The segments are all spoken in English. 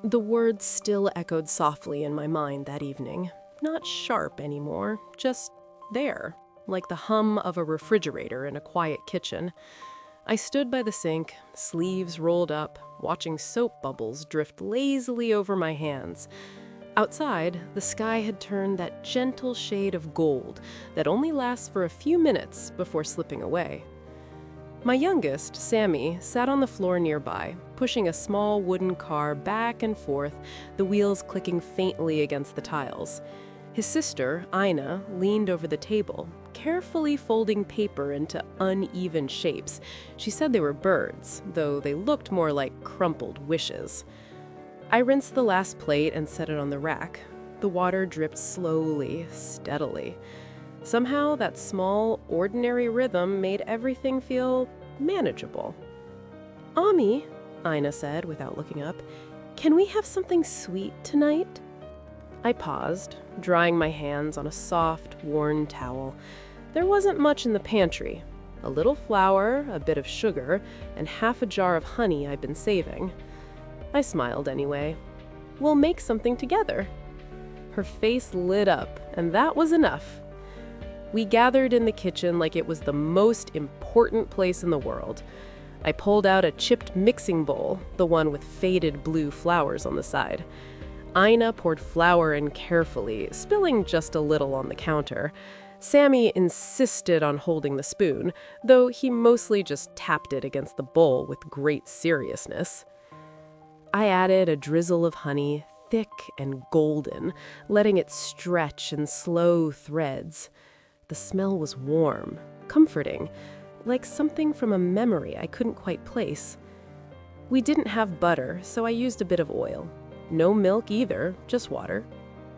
The words still echoed softly in my mind that evening. Not sharp anymore, just there, like the hum of a refrigerator in a quiet kitchen. I stood by the sink, sleeves rolled up, watching soap bubbles drift lazily over my hands. Outside, the sky had turned that gentle shade of gold that only lasts for a few minutes before slipping away. My youngest, Sammy, sat on the floor nearby, pushing a small wooden car back and forth, the wheels clicking faintly against the tiles. His sister, Ina, leaned over the table, carefully folding paper into uneven shapes. She said they were birds, though they looked more like crumpled wishes. I rinsed the last plate and set it on the rack. The water dripped slowly, steadily. Somehow, that small, ordinary rhythm made everything feel manageable. "Ami," Ina said without looking up, "can we have something sweet tonight?" I paused, drying my hands on a soft, worn towel. There wasn't much in the pantry. A little flour, a bit of sugar, and half a jar of honey I'd been saving. I smiled anyway. "We'll make something together." Her face lit up, and that was enough. We gathered in the kitchen like it was the most important place in the world. I pulled out a chipped mixing bowl, the one with faded blue flowers on the side. Ina poured flour in carefully, spilling just a little on the counter. Sammy insisted on holding the spoon, though he mostly just tapped it against the bowl with great seriousness. I added a drizzle of honey, thick and golden, letting it stretch in slow threads. The smell was warm, comforting, like something from a memory I couldn't quite place. We didn't have butter, so I used a bit of oil. No milk either, just water.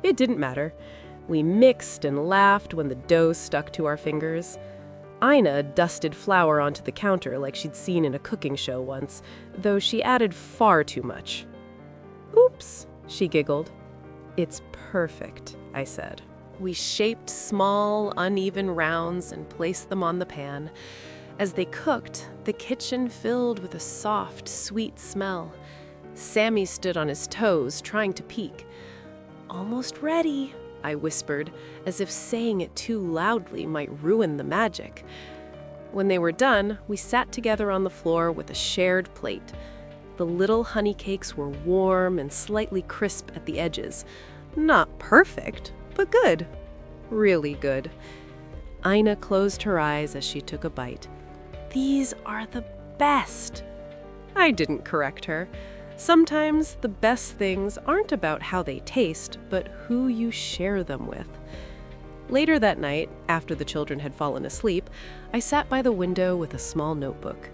It didn't matter. We mixed and laughed when the dough stuck to our fingers. Ina dusted flour onto the counter like she'd seen in a cooking show once, though she added far too much. "Oops," she giggled. "It's perfect," I said. We shaped small, uneven rounds and placed them on the pan. As they cooked, the kitchen filled with a soft, sweet smell. Sammy stood on his toes, trying to peek. "Almost ready," I whispered, as if saying it too loudly might ruin the magic. When they were done, we sat together on the floor with a shared plate. The little honey cakes were warm and slightly crisp at the edges. Not perfect, but good. Really good. Ina closed her eyes as she took a bite. "These are the best." I didn't correct her. Sometimes the best things aren't about how they taste, but who you share them with. Later that night, after the children had fallen asleep, I sat by the window with a small notebook.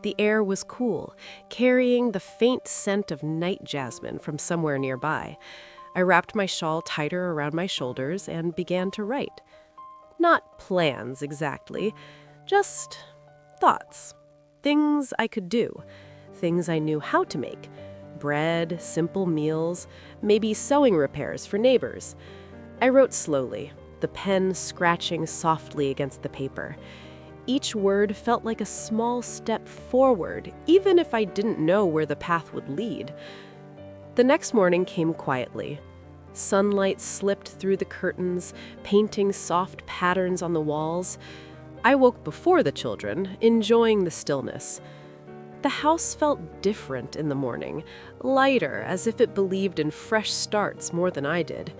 The air was cool, carrying the faint scent of night jasmine from somewhere nearby. I wrapped my shawl tighter around my shoulders and began to write. Not plans exactly, just thoughts. Things I could do. Things I knew how to make. Bread, simple meals, maybe sewing repairs for neighbors. I wrote slowly, the pen scratching softly against the paper. Each word felt like a small step forward, even if I didn't know where the path would lead. The next morning came quietly. Sunlight slipped through the curtains, painting soft patterns on the walls. I woke before the children, enjoying the stillness. The house felt different in the morning, lighter, as if it believed in fresh starts more than I did.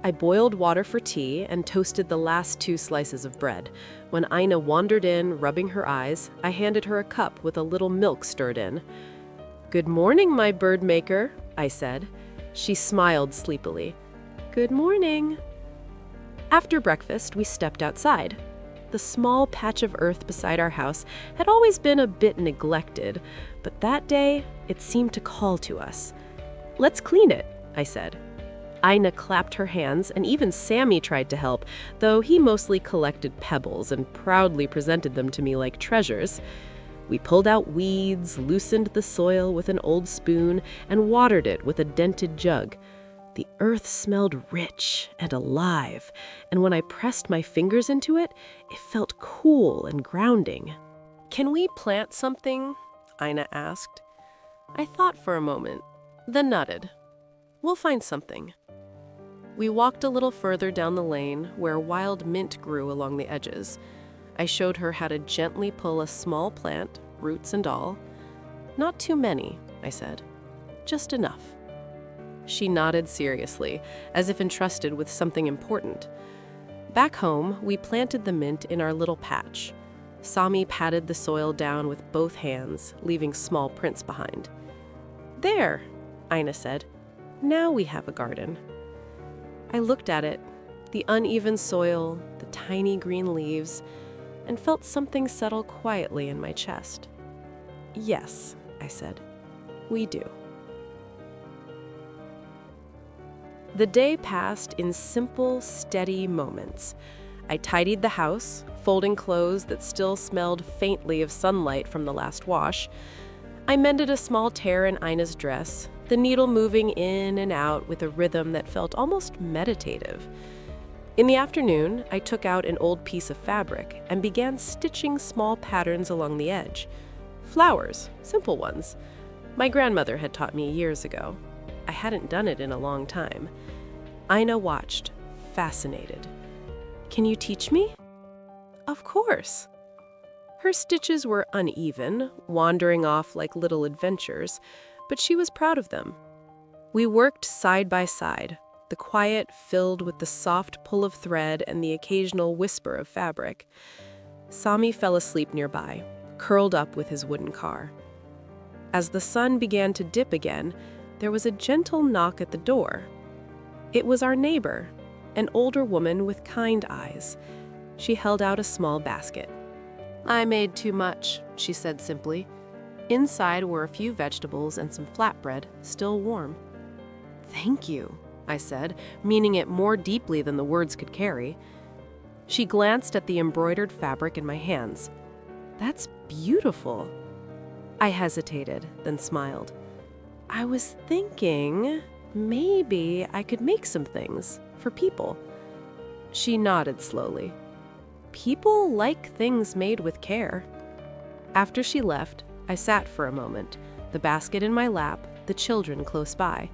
I boiled water for tea and toasted the last 2 slices of bread. When Ina wandered in, rubbing her eyes, I handed her a cup with a little milk stirred in. "Good morning, my bird maker," I said. She smiled sleepily. "Good morning." After breakfast, we stepped outside. The small patch of earth beside our house had always been a bit neglected, but that day it seemed to call to us. "Let's clean it," I said. Ina clapped her hands, and even Sammy tried to help, though he mostly collected pebbles and proudly presented them to me like treasures. We pulled out weeds, loosened the soil with an old spoon, and watered it with a dented jug. The earth smelled rich and alive, and when I pressed my fingers into it, it felt cool and grounding. "Can we plant something?" Ina asked. I thought for a moment. then nodded. We'll find something. We walked a little further down the lane where wild mint grew along the edges. I showed her how to gently pull a small plant, roots and all. Not too many, I said. Just enough. She nodded seriously, as if entrusted with something important. Back home, we planted the mint in our little patch. Sami patted the soil down with both hands, leaving small prints behind. There, Ina said. Now we have a garden. I looked at it, the uneven soil, the tiny green leaves, and felt something settle quietly in my chest. Yes, I said, we do. The day passed in simple, steady moments. I tidied the house, folding clothes that still smelled faintly of sunlight from the last wash. I mended a small tear in Ina's dress, the needle moving in and out with a rhythm that felt almost meditative. In the afternoon, I took out an old piece of fabric and began stitching small patterns along the edge. Flowers, simple ones. My grandmother had taught me years ago. I hadn't done it in a long time. Ina watched, fascinated. Can you teach me? Of course. Her stitches were uneven, wandering off like little adventures, but she was proud of them. We worked side by side, the quiet filled with the soft pull of thread and the occasional whisper of fabric. Sami fell asleep nearby, curled up with his wooden car. As the sun began to dip again, there was a gentle knock at the door. It was our neighbor, an older woman with kind eyes. She held out a small basket. I made too much, she said simply. Inside were a few vegetables and some flatbread, still warm. Thank you, I said, meaning it more deeply than the words could carry. She glanced at the embroidered fabric in my hands. That's beautiful. I hesitated, then smiled. I was thinking maybe I could make some things for people. She nodded slowly. People like things made with care. After she left, I sat for a moment, the basket in my lap, the children close by.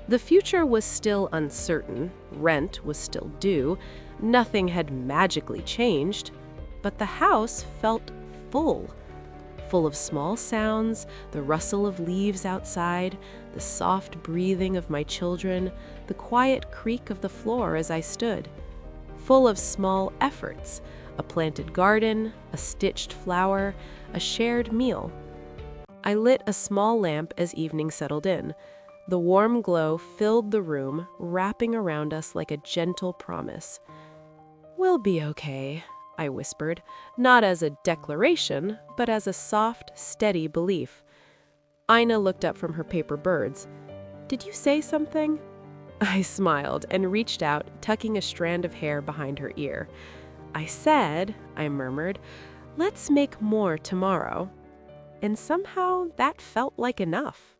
The future was still uncertain, rent was still due, nothing had magically changed, but the house felt full of small sounds, the rustle of leaves outside, the soft breathing of my children, the quiet creak of the floor as I stood. Full of small efforts, a planted garden, a stitched flower, a shared meal. I lit a small lamp as evening settled in. The warm glow filled the room, wrapping around us like a gentle promise. We'll be okay, I whispered, not as a declaration, but as a soft, steady belief. Ina looked up from her paper birds. Did you say something? I smiled and reached out, tucking a strand of hair behind her ear. I said, I murmured, let's make more tomorrow. And somehow that felt like enough.